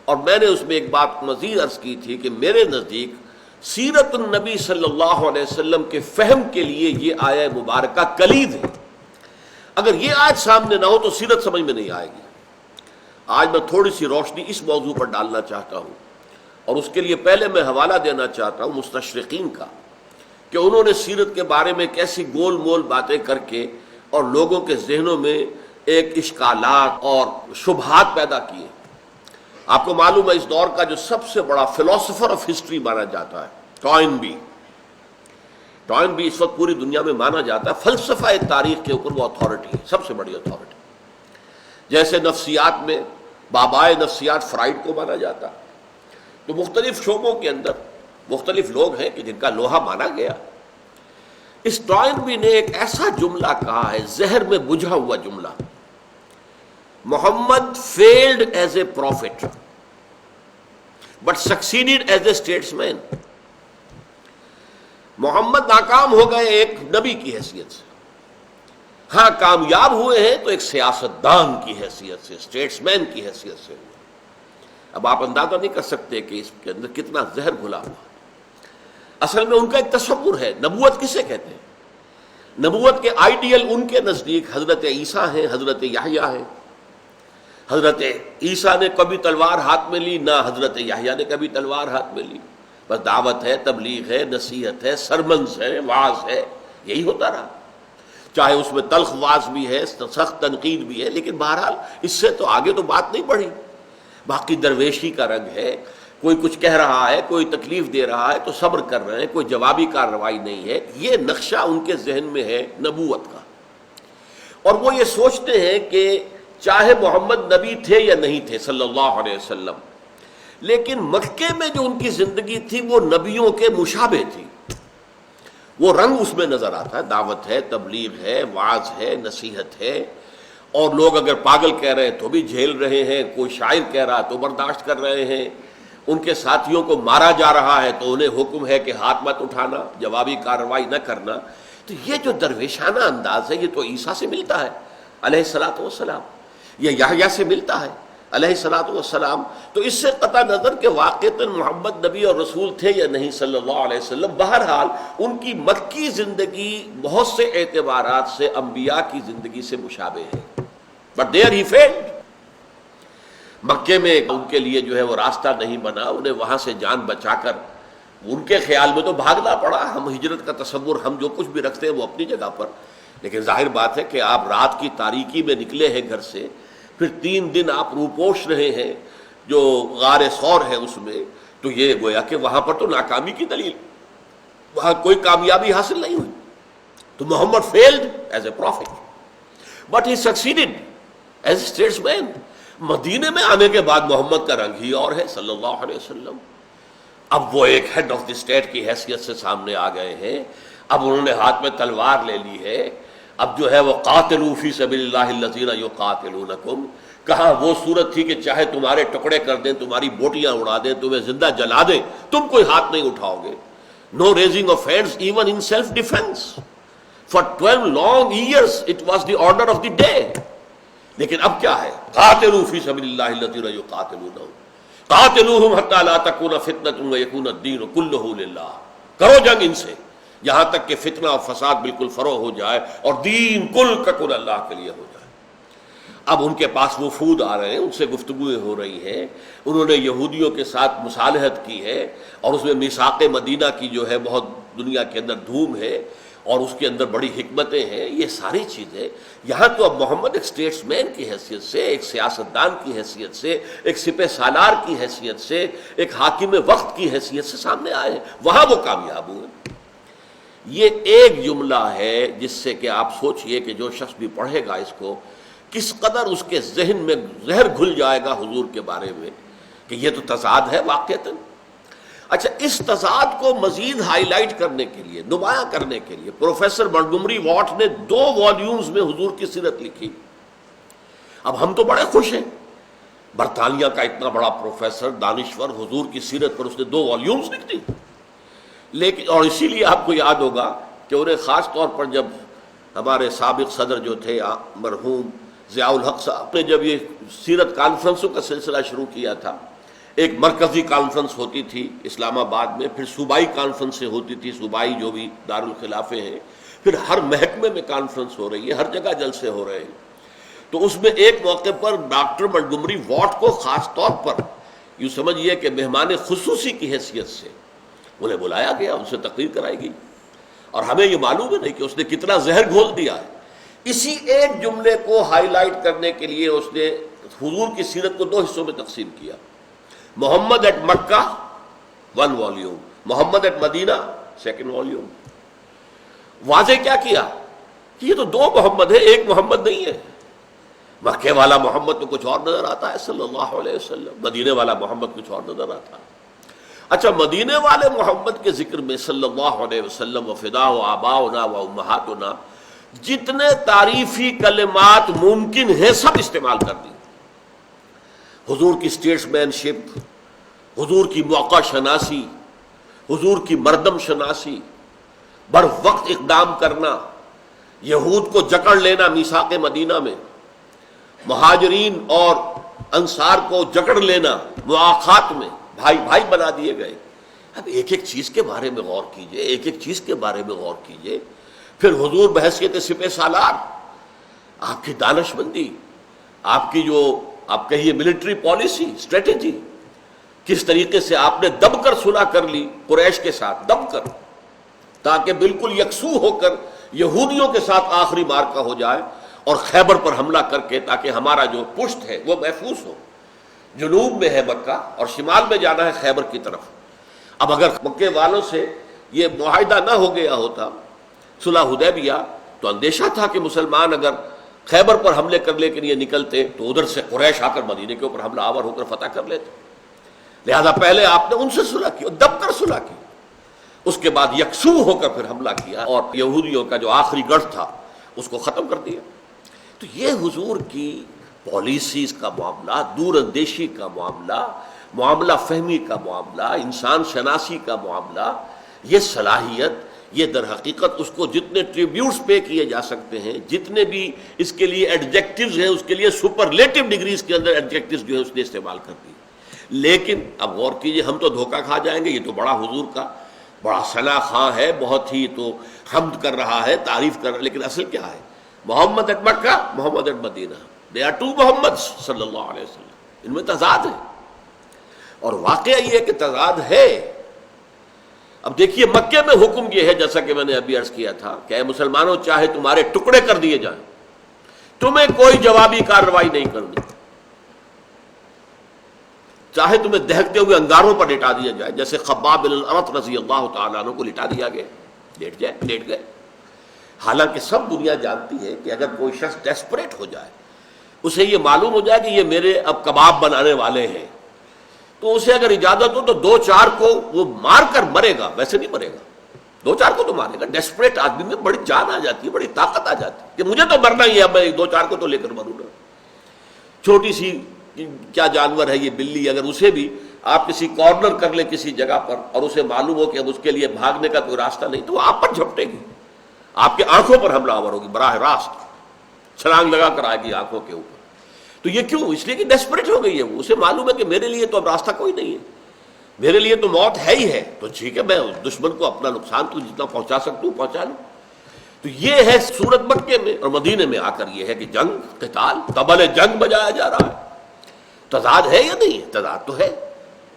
اور میں نے اس میں ایک بات مزید عرض کی تھی کہ میرے نزدیک سیرت النبی صلی اللہ علیہ وسلم کے فہم کے لیے یہ آیہ مبارکہ کلید ہے. اگر یہ آیت سامنے نہ ہو تو سیرت سمجھ میں نہیں آئے گی. آج میں تھوڑی سی روشنی اس موضوع پر ڈالنا چاہتا ہوں، اور اس کے لیے پہلے میں حوالہ دینا چاہتا ہوں مستشرقین کا کہ انہوں نے سیرت کے بارے میں کیسی گول مول باتیں کر کے اور لوگوں کے ذہنوں میں ایک اشکالات اور شبہات پیدا کیے. آپ کو معلوم ہے اس دور کا جو سب سے بڑا فلاسفر آف ہسٹری مانا جاتا ہے ٹوائنبی اس وقت پوری دنیا میں مانا جاتا ہے. فلسفہ تاریخ کے اوپر وہ اتھارٹی ہے، سب سے بڑی اتھارٹی. جیسے نفسیات میں بابائے نفسیات فرائڈ کو مانا جاتا، تو مختلف شعبوں کے اندر مختلف لوگ ہیں کہ جن کا لوہا مانا گیا. اس ٹوائنبی نے ایک ایسا جملہ کہا ہے، زہر میں بجھا ہوا جملہ، محمد failed as a prophet but succeeded as a statesman. محمد ناکام ہو گئے ایک نبی کی حیثیت سے، ہاں کامیاب ہوئے ہیں تو ایک سیاستدان کی حیثیت سے، اسٹیٹسمین کی حیثیت سے. اب آپ اندازہ نہیں کر سکتے کہ اس کے اندر کتنا زہر گھلا ہوا. اصل میں ان کا ایک تصور ہے. نبوت کسے کہتے ہیں؟ نبوت کے آئیڈیل ان کے نزدیک حضرت عیسیٰ ہیں، حضرت یحییٰ ہیں. حضرت عیسیٰ نے کبھی تلوار ہاتھ میں لی، نہ حضرت یحییٰ نے کبھی تلوار ہاتھ میں لی. بس دعوت ہے، تبلیغ ہے، نصیحت ہے، سرمنز ہے، وعظ ہے، یہی ہوتا رہا. چاہے اس میں تلخ وعظ بھی ہے، سخت تنقید بھی ہے، لیکن بہرحال اس سے تو آگے تو بات نہیں بڑھی. باقی درویشی کا رنگ ہے، کوئی کچھ کہہ رہا ہے، کوئی تکلیف دے رہا ہے تو صبر کر رہے ہیں، کوئی جوابی کارروائی نہیں ہے. یہ نقشہ ان کے ذہن میں ہے نبوت کا. اور وہ یہ سوچتے ہیں کہ چاہے محمد نبی تھے یا نہیں تھے صلی اللہ علیہ وسلم، لیکن مکے میں جو ان کی زندگی تھی وہ نبیوں کے مشابہ تھی. وہ رنگ اس میں نظر آتا ہے، دعوت ہے، تبلیغ ہے، وعظ ہے، نصیحت ہے. اور لوگ اگر پاگل کہہ رہے ہیں تو بھی جھیل رہے ہیں، کوئی شاعر کہہ رہا تو برداشت کر رہے ہیں. ان کے ساتھیوں کو مارا جا رہا ہے تو انہیں حکم ہے کہ ہاتھ مت اٹھانا، جوابی کارروائی نہ کرنا. تو یہ جو درویشانہ انداز ہے یہ تو عیسیٰ سے ملتا ہے علیہ الصلوۃ والسلام، یہ یحییٰ سے ملتا ہے علیہ الصلوۃ والسلام. تو اس سے قطع نظر کہ واقعتاً محمد نبی اور رسول تھے یا نہیں صلی اللہ علیہ وسلم، بہرحال ان کی مکی زندگی بہت سے اعتبارات سے انبیاء کی زندگی سے مشابہ ہے. But there he field. مکے میں ان کے لیے جو ہے وہ راستہ نہیں بنا، انہیں وہاں سے جان بچا کر ان کے خیال میں تو بھاگنا پڑا. ہم ہجرت کا تصور ہم جو کچھ بھی رکھتے ہیں وہ اپنی جگہ پر، لیکن ظاہر بات ہے کہ آپ رات کی تاریکی میں نکلے ہیں گھر سے، پھر 3 دن آپ روپوش رہے ہیں جو غار ثور ہے اس میں، تو یہ گویا کہ وہاں پر تو ناکامی کی دلیل، وہاں کوئی کامیابی حاصل نہیں ہوئی. تو Muhammad failed as a prophet but he succeeded as a statesman. مدینے میں آنے کے بعد محمد کا رنگ ہی اور ہے صلی اللہ علیہ وسلم. اب وہ ایک ہیڈ آف دی اسٹیٹ کی حیثیت سے سامنے آ گئے ہیں. اب انہوں نے ہاتھ میں تلوار لے لی ہے. اب جو ہے وہ قاتلوا فی سبیل اللہ الذین یقاتلونکم. کہاں وہ صورت تھی کہ چاہے تمہارے ٹکڑے کر دیں، تمہاری بوٹیاں اڑا دیں، تمہیں زندہ جلا دیں، تم کوئی ہاتھ نہیں اٹھاؤ گے. No raising of hands even in self defence. For 12 long years it was the order of the day. لیکن اب کیا ہے؟ قاتلوا فی سبیل اللہ الذین یقاتلونکم قاتلوہم حتی لا تکون فتنۃ ویکون الدین کلہ للہ. کرو جنگ ان سے یہاں تک کہ فتنہ اور فساد بالکل فروغ ہو جائے اور دین کل کا کل اللہ کے لیے ہو جائے. اب ان کے پاس وفود آ رہے ہیں، ان سے گفتگویں ہو رہی ہیں. انہوں نے یہودیوں کے ساتھ مصالحت کی ہے اور اس میں میثاق مدینہ کی جو ہے بہت دنیا کے اندر دھوم ہے اور اس کے اندر بڑی حکمتیں ہیں. یہ ساری چیزیں یہاں تو اب محمد ایک اسٹیٹس مین کی حیثیت سے، ایک سیاستدان کی حیثیت سے، ایک سپہ سالار کی حیثیت سے، ایک حاکم وقت کی حیثیت سے سامنے آئے ہیں. وہاں وہ کامیاب ہوئے. یہ ایک جملہ ہے جس سے کہ آپ سوچئے کہ جو شخص بھی پڑھے گا اس کو کس قدر اس کے ذہن میں زہر گھل جائے گا حضور کے بارے میں کہ یہ تو تضاد ہے واقعتاً. اچھا، اس تضاد کو مزید ہائی لائٹ کرنے کے لیے، نمایاں کرنے کے لیے پروفیسر منٹگومری واٹ نے 2 والیومز میں حضور کی سیرت لکھی. اب ہم تو بڑے خوش ہیں، برطانیہ کا اتنا بڑا پروفیسر دانشور حضور کی سیرت پر اس نے 2 والیومز لکھ دی. لیکن اور اسی لیے آپ کو یاد ہوگا کہ انہیں خاص طور پر جب ہمارے سابق صدر جو تھے مرحوم ضیاء الحق صاحب نے جب یہ سیرت کانفرنسوں کا سلسلہ شروع کیا تھا ایک مرکزی کانفرنس ہوتی تھی اسلام آباد میں، پھر صوبائی کانفرنسیں ہوتی تھی، صوبائی جو بھی دارالخلافے ہیں، پھر ہر محکمے میں کانفرنس ہو رہی ہے، ہر جگہ جلسے ہو رہے ہیں۔ تو اس میں ایک موقع پر ڈاکٹر منٹگومری واٹ کو خاص طور پر یوں سمجھیے کہ مہمان خصوصی کی حیثیت سے انہیں بلایا گیا، ان سے تقریر کرائی گئی، اور ہمیں یہ معلوم ہے نہیں کہ اس نے کتنا زہر گھول دیا ہے۔ اسی ایک جملے کو ہائی لائٹ کرنے کے لیے اس نے حضور کی سیرت کو 2 حصوں میں تقسیم کیا، Muhammad at Makkah 1 volume, Muhammad at Madinah 2 volume. واضح کیا کیا کہ یہ تو 2 محمد ہے، ایک محمد نہیں ہے۔ مکے والا محمد تو کچھ اور نظر آتا ہے صلی اللہ علیہ وسلم، مدینے والا محمد کچھ اور نظر آتا ہے۔ اچھا، مدینے والے محمد کے ذکر میں صلی اللہ علیہ وسلم وفداء آباؤنا و امہاتنا جتنے تعریفی کلمات ممکن ہیں سب استعمال کر دی۔ حضور کی اسٹیٹس مین شپ، حضور کی موقع شناسی، حضور کی مردم شناسی، بر وقت اقدام کرنا، یہود کو جکڑ لینا میثاق مدینہ میں، مہاجرین اور انصار کو جکڑ لینا مواخات میں، بھائی بھائی بنا دیے گئے۔ اب ایک ایک چیز کے بارے میں غور کیجئے، ایک ایک چیز کے بارے میں غور کیجئے۔ پھر حضور بحیثیت سپہ سالار، آپ کی دانش مندی، آپ کی جو آپ کہیے ملٹری پالیسی، اسٹریٹجی، کس طریقے سے آپ نے دب کر صلح کر لی قریش کے ساتھ، دب کر، تاکہ بالکل یکسو ہو کر یہودیوں کے ساتھ آخری مارکہ ہو جائے، اور خیبر پر حملہ کر کے تاکہ ہمارا جو پشت ہے وہ محفوظ ہو۔ جنوب میں ہے مکہ اور شمال میں جانا ہے خیبر کی طرف۔ اب اگر مکے والوں سے یہ معاہدہ نہ ہو گیا ہوتا صلح حدیبیہ، تو اندیشہ تھا کہ مسلمان اگر خیبر پر حملے کرنے کے لیے نکلتے تو ادھر سے قریش آ کر مدینے کے اوپر حملہ آور ہو کر فتح کر لیتے۔ لہذا پہلے آپ نے ان سے صلح کی اور دب کر صلح کی، اس کے بعد یکسو ہو کر پھر حملہ کیا اور یہودیوں کا جو آخری گڑھ تھا اس کو ختم کر دیا۔ تو یہ حضور کی پالیسیز کا معاملہ، دور اندیشی کا معاملہ، معاملہ فہمی کا معاملہ، انسان شناسی کا معاملہ، یہ صلاحیت، یہ در حقیقت اس کو جتنے ٹریبیوٹس پے کیے جا سکتے ہیں، جتنے بھی اس کے لیے ایڈجیکٹیوز ہیں، اس کے لیے سپرلیٹو ڈگریز کے اندر ایڈجیکٹیوز جو ہے اس نے استعمال کر دی۔ لیکن اب غور کیجئے، ہم تو دھوکہ کھا جائیں گے، یہ تو بڑا حضور کا بڑا ثنا خواں ہے، بہت ہی تو حمد کر رہا ہے، تعریف کر رہا ہے، لیکن اصل کیا ہے؟ Muhammad at Makkah, Muhammad at Madinah, they are 2 Muhammad صلی اللہ علیہ وسلم، ان میں تضاد ہے۔ اور واقعہ یہ ہے کہ تضاد ہے۔ اب دیکھیے مکے میں حکم یہ ہے، جیسا کہ میں نے ابھی عرض کیا تھا، کہ اے مسلمانوں، چاہے تمہارے ٹکڑے کر دیے جائیں، تمہیں کوئی جوابی کارروائی نہیں کرنی، چاہے تمہیں دہکتے ہوئے انگاروں پر لٹا دیا جائے، جیسے خباب بن الارت رضی اللہ تعالیٰ عنہ کو لٹا دیا گیا، لیٹ گئے۔ حالانکہ سب دنیا جانتی ہے کہ اگر کوئی شخص ڈیسپریٹ ہو جائے، اسے یہ معلوم ہو جائے کہ یہ میرے اب کباب بنانے والے ہیں، تو اسے اگر اجازت ہو تو 2-4 کو وہ مار کر مرے گا، ویسے نہیں مرے گا، 2-4 کو تو مارے گا۔ ڈیسپریٹ آدمی میں بڑی جان آ جاتی ہے، بڑی طاقت آ جاتی ہے کہ مجھے تو مرنا ہی ہے، اب میں 2-4 کو تو لے کر مروں گا۔ چھوٹی سی کیا جانور ہے یہ بلی، اگر اسے بھی آپ کسی کارنر کر لیں کسی جگہ پر اور اسے معلوم ہو کہ اب اس کے لیے بھاگنے کا کوئی راستہ نہیں، تو وہ آپ پر جھپٹے گی، آپ کے آنکھوں پر حملہ آور ہوگی، براہ راست چھلانگ لگا کر آئے گی آنکھوں کے اوپر۔ تو یہ کیوں؟ اس لیے کہ ڈیسپریٹ ہو گئی ہے وہ، اسے معلوم ہے کہ میرے لیے تو اب راستہ کوئی نہیں ہے، میرے لیے تو موت ہے ہی ہے، تو ٹھیک ہے، میں دشمن کو اپنا نقصان تو جتنا پہنچا سکتا ہوں پہنچا لوں۔ تو یہ ہے سورت مکے میں، اور مدینے میں آ کر یہ ہے کہ جنگ، قتال، طبل جنگ بجایا جا رہا ہے۔ تضاد ہے یا نہیں؟ تضاد تو ہے،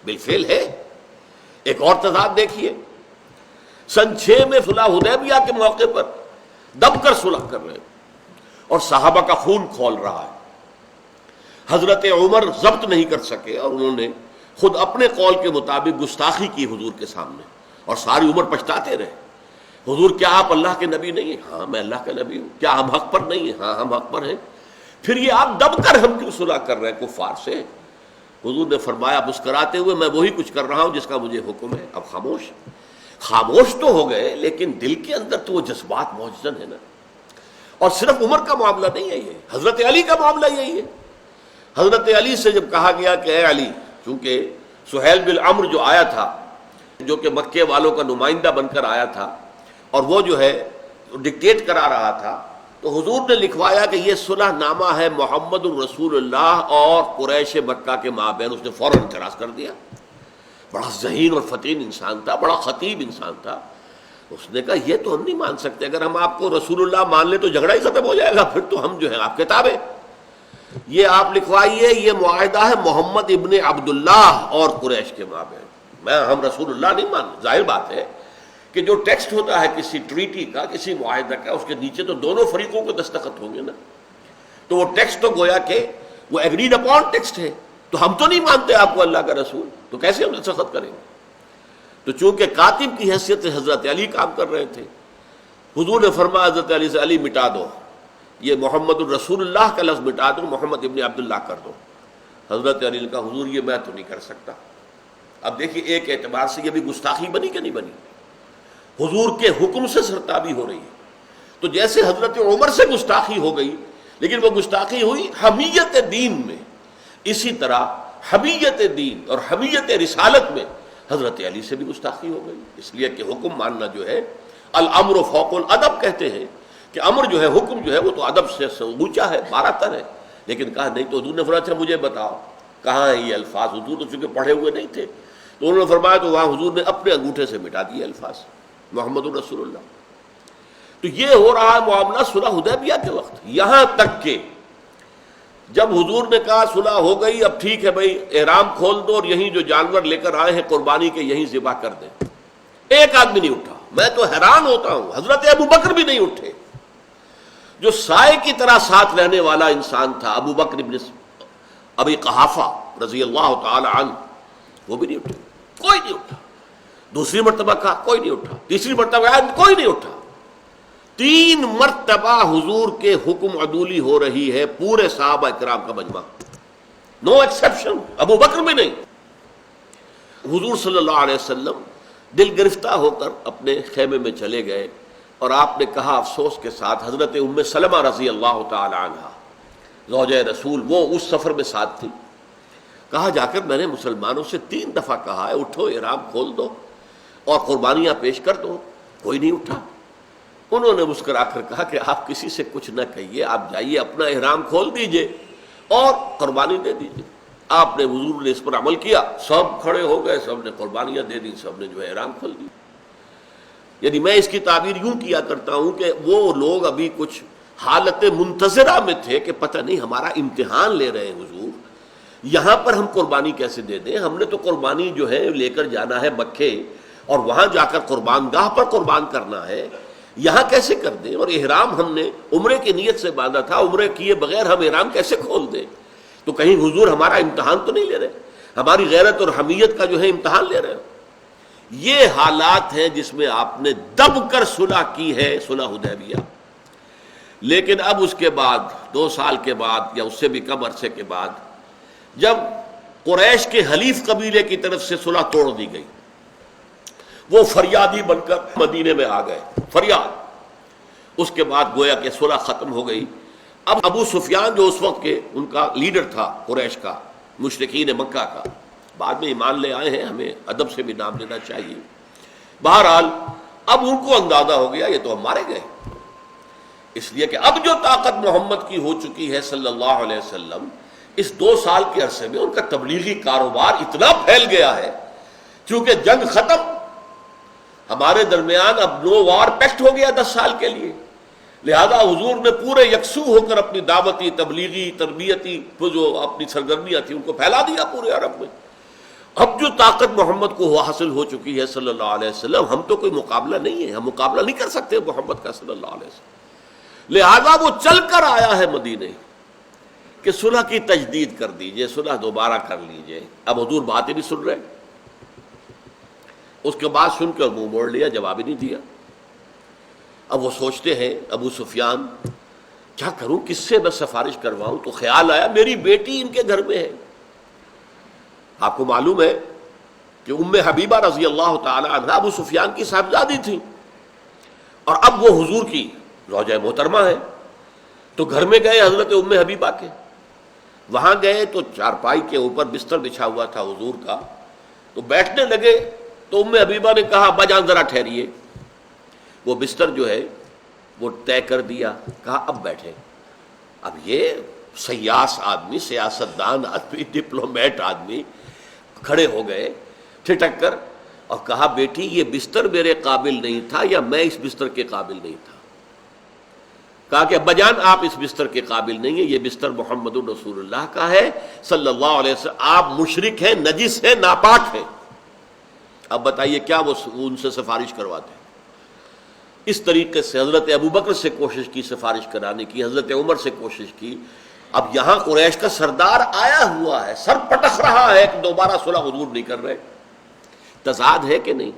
بالفعل ہے۔ ایک اور تضاد دیکھیے، سن 6 میں صلح حدیبیہ کے موقع پر دب کر صلح کر رہے ہیں اور صحابہ کا خون کھول رہا ہے۔ حضرت عمر ضبط نہیں کر سکے اور انہوں نے خود اپنے قول کے مطابق گستاخی کی حضور کے سامنے، اور ساری عمر پچھتاتے رہے، حضور کیا آپ اللہ کے نبی نہیں ہیں؟ ہاں میں اللہ کا نبی ہوں۔ کیا ہم حق پر نہیں ہیں؟ ہاں ہم حق پر ہیں۔ پھر یہ آپ دب کر ہم کیوں صلح کر رہے ہیں کفار سے؟ حضور نے فرمایا مسکراتے ہوئے، میں وہی کچھ کر رہا ہوں جس کا مجھے حکم ہے۔ اب خاموش تو ہو گئے، لیکن دل کے اندر تو وہ جذبات موجود ہیں نا۔ اور صرف عمر کا معاملہ نہیں ہے، یہ حضرت علی کا معاملہ یہی ہے۔ حضرت علی سے جب کہا گیا کہ اے علی، چونکہ سہیل بن عمرو جو آیا تھا، جو کہ مکے والوں کا نمائندہ بن کر آیا تھا، اور وہ جو ہے ڈکٹیٹ کرا رہا تھا، تو حضور نے لکھوایا کہ یہ صلح نامہ ہے محمد الرسول اللہ اور قریش مکہ کے مابین. اس نے فوراً اعتراض کر دیا. بڑا ذہین اور فتین انسان تھا, بڑا خطیب انسان تھا. اس نے کہا یہ تو ہم نہیں مان سکتے, اگر ہم آپ کو رسول اللہ مان لیں تو جھگڑا ہی ختم ہو جائے گا, پھر تو ہم جو ہے آپ کے تابع. یہ آپ لکھوائیے, یہ معاہدہ ہے محمد ابن عبداللہ اور قریش کے مابین. ہم رسول اللہ نہیں مان. ظاہر بات ہے کہ جو ٹیکسٹ ہوتا ہے کسی ٹریٹی کا, کسی معاہدہ کا, اس کے نیچے تو دونوں فریقوں کو دستخط ہوں گے نا. تو وہ ٹیکسٹ تو گویا کہ وہ ایگریڈ اپون ٹیکسٹ ہے, تو ہم تو نہیں مانتے آپ کو اللہ کا رسول, تو کیسے ہم دستخط کریں گے؟ تو چونکہ کاتب کی حیثیت سے حضرت علی کام کر رہے تھے, حضور نے فرمایا حضرت علی سے, علی مٹا دو یہ محمد الرسول اللہ کا لفظ, مٹا دو, محمد ابن عبداللہ کر دو. حضرت علی نے کہا حضور یہ میں تو نہیں کر سکتا. اب دیکھیے ایک اعتبار سے یہ بھی گستاخی بنی کہ نہیں بنی؟ حضور کے حکم سے سرتابی ہو رہی ہے. تو جیسے حضرت عمر سے گستاخی ہو گئی, لیکن وہ گستاخی ہوئی حمیت دین میں, اسی طرح حمیت دین اور حمیت رسالت میں حضرت علی سے بھی گستاخی ہو گئی. اس لیے کہ حکم ماننا جو ہے, الامر فوق الادب کہتے ہیں کہ امر جو ہے, حکم جو ہے وہ تو ادب سے اونچا ہے, باراتر ہے. لیکن کہا نہیں. تو حضور نے فرمایا اچھا مجھے بتاؤ کہاں ہے یہ الفاظ. حضور تو چونکہ پڑھے ہوئے نہیں تھے, تو انہوں نے فرمایا, تو وہاں حضور نے اپنے انگوٹھے سے مٹا دیے الفاظ محمد الرسول اللہ. تو یہ ہو رہا ہے معاملہ صلح حدیبیہ کے وقت, یہاں تک کہ جب حضور نے کہا صلح ہو گئی, اب ٹھیک ہے بھائی احرام کھول دو اور یہیں جو جانور لے کر آئے ہیں قربانی کے یہیں ذبح کر دیں. ایک آدمی نہیں اٹھا. میں تو حیران ہوتا ہوں, حضرت ابو بکر بھی نہیں اٹھے, جو سائے کی طرح ساتھ رہنے والا انسان تھا, ابو بکر ابن ابی قحافہ رضی اللہ تعالی عنہ, وہ بھی نہیں اٹھے. کوئی نہیں اٹھا. دوسری مرتبہ کہا کوئی نہیں اٹھا. تیسری مرتبہ کہا کوئی نہیں اٹھا. 3 مرتبہ حضور کے حکم عدولی ہو رہی ہے, پورے صحابہ کرام کا مجمع, نو ایکسیپشن, ابو بکر بھی نہیں. حضور صلی اللہ علیہ وسلم دل گرفتہ ہو کر اپنے خیمے میں چلے گئے, اور آپ نے کہا افسوس کے ساتھ, حضرت ام سلمہ رضی اللہ تعالی عنہا زوجہ رسول, وہ اس سفر میں ساتھ تھی, کہا جا کر میں نے مسلمانوں سے 3 دفعہ کہا ہے اٹھو احرام کھول دو اور قربانیاں پیش کر دو, کوئی نہیں اٹھا. انہوں نے مسکرا کر کہا کہ آپ کسی سے کچھ نہ کہیے, آپ جائیے اپنا احرام کھول دیجئے اور قربانی دے دیجئے. آپ نے, حضور نے اس پر عمل کیا, سب کھڑے ہو گئے, سب نے قربانیاں دے دی, سب نے جو ہے احرام کھول دی. یعنی میں اس کی تعبیر یوں کیا کرتا ہوں کہ وہ لوگ ابھی کچھ حالت منتظرہ میں تھے کہ پتہ نہیں ہمارا امتحان لے رہے ہیں حضور, یہاں پر ہم قربانی کیسے دے دیں, ہم نے تو قربانی جو ہے لے کر جانا ہے مکے اور وہاں جا کر قربان گاہ پر قربان کرنا ہے, یہاں کیسے کر دیں؟ اور احرام ہم نے عمرے کی نیت سے باندھا تھا, عمرے کیے بغیر ہم احرام کیسے کھول دیں؟ تو کہیں حضور ہمارا امتحان تو نہیں لے رہے, ہماری غیرت اور حمیت کا جو ہے امتحان لے رہے ہو. یہ حالات ہیں جس میں آپ نے دب کر صلح کی ہے, صلح حدیبیہ. لیکن اب اس کے بعد 2 سال کے بعد یا اس سے بھی کم عرصے کے بعد, جب قریش کے حلیف قبیلے کی طرف سے صلح توڑ دی گئی, وہ فریادی بن کر مدینے میں آ گئے, فریاد. اس کے بعد گویا کہ صلح ختم ہو گئی. اب ابو سفیان جو اس وقت کے ان کا لیڈر تھا قریش کا, مشرکین مکہ کا, بعد میں ایمان لے آئے ہیں, ہمیں ادب سے بھی نام لینا چاہیے. بہرحال اب ان کو اندازہ ہو گیا یہ تو ہم مارے گئے, اس لیے کہ اب جو طاقت محمد کی ہو چکی ہے صلی اللہ علیہ وسلم, اس 2 سال کے عرصے میں ان کا تبلیغی کاروبار اتنا پھیل گیا ہے, چونکہ جنگ ختم, ہمارے درمیان اب نو وار پیکٹ ہو گیا 10 سال کے لیے. لہذا حضور نے پورے یکسو ہو کر اپنی دعوتی, تبلیغی, تربیتی جو اپنی سرگرمیاں تھیں ان کو پھیلا دیا پورے عرب میں. اب جو طاقت محمد کو حاصل ہو چکی ہے صلی اللہ علیہ وسلم, ہم تو کوئی مقابلہ نہیں ہے, ہم مقابلہ نہیں کر سکتے محمد کا صلی اللہ علیہ وسلم. لہذا وہ چل کر آیا ہے مدینے کہ صلح کی تجدید کر دیجئے, صلح دوبارہ کر لیجئے. اب حضور باتیں بھی سن رہے, اس کے بعد سن کر منہ موڑ لیا, جواب ہی نہیں دیا. اب وہ سوچتے ہیں ابو سفیان کیا کروں, کس سے میں سفارش کرواؤں؟ تو خیال آیا میری بیٹی ان کے گھر میں ہے. آپ کو معلوم ہے کہ ام حبیبہ رضی اللہ تعالی عنہ ابو سفیان کی صاحبزادی تھی, اور اب وہ حضور کی زوجہ محترمہ ہے. تو گھر میں گئے حضرت ام حبیبہ کے, وہاں گئے تو چارپائی کے اوپر بستر بچھا ہوا تھا حضور کا, تو بیٹھنے لگے. تو ام حبیبہ نے کہا ابا جان ذرا ٹھہریے. وہ بستر جو ہے وہ طے کر دیا، کہا اب بیٹھے۔ اب یہ سیاس آدمی، سیاست دان آدمی، ڈپلومیٹ آدمی کھڑے ہو گئے ٹھٹک کر اور کہا بیٹی یہ بستر میرے قابل نہیں تھا یا میں اس بستر کے قابل نہیں تھا؟ کہا کہ ابا جان آپ اس بستر کے قابل نہیں ہیں، یہ بستر محمد رسول اللہ کا ہے صلی اللہ علیہ وسلم، آپ مشرک ہیں، نجس ہیں، ناپاک ہیں۔ اب بتائیے کیا وہ ان سے سفارش کرواتے ہیں؟ اس طریقے سے حضرت ابوبکر سے کوشش کی سفارش کرانے کی، حضرت عمر سے کوشش کی۔ اب یہاں قریش کا سردار آیا ہوا ہے، سر پٹک رہا ہے کہ دوبارہ صلح حضور نہیں کر رہے، تضاد ہے کہ نہیں؟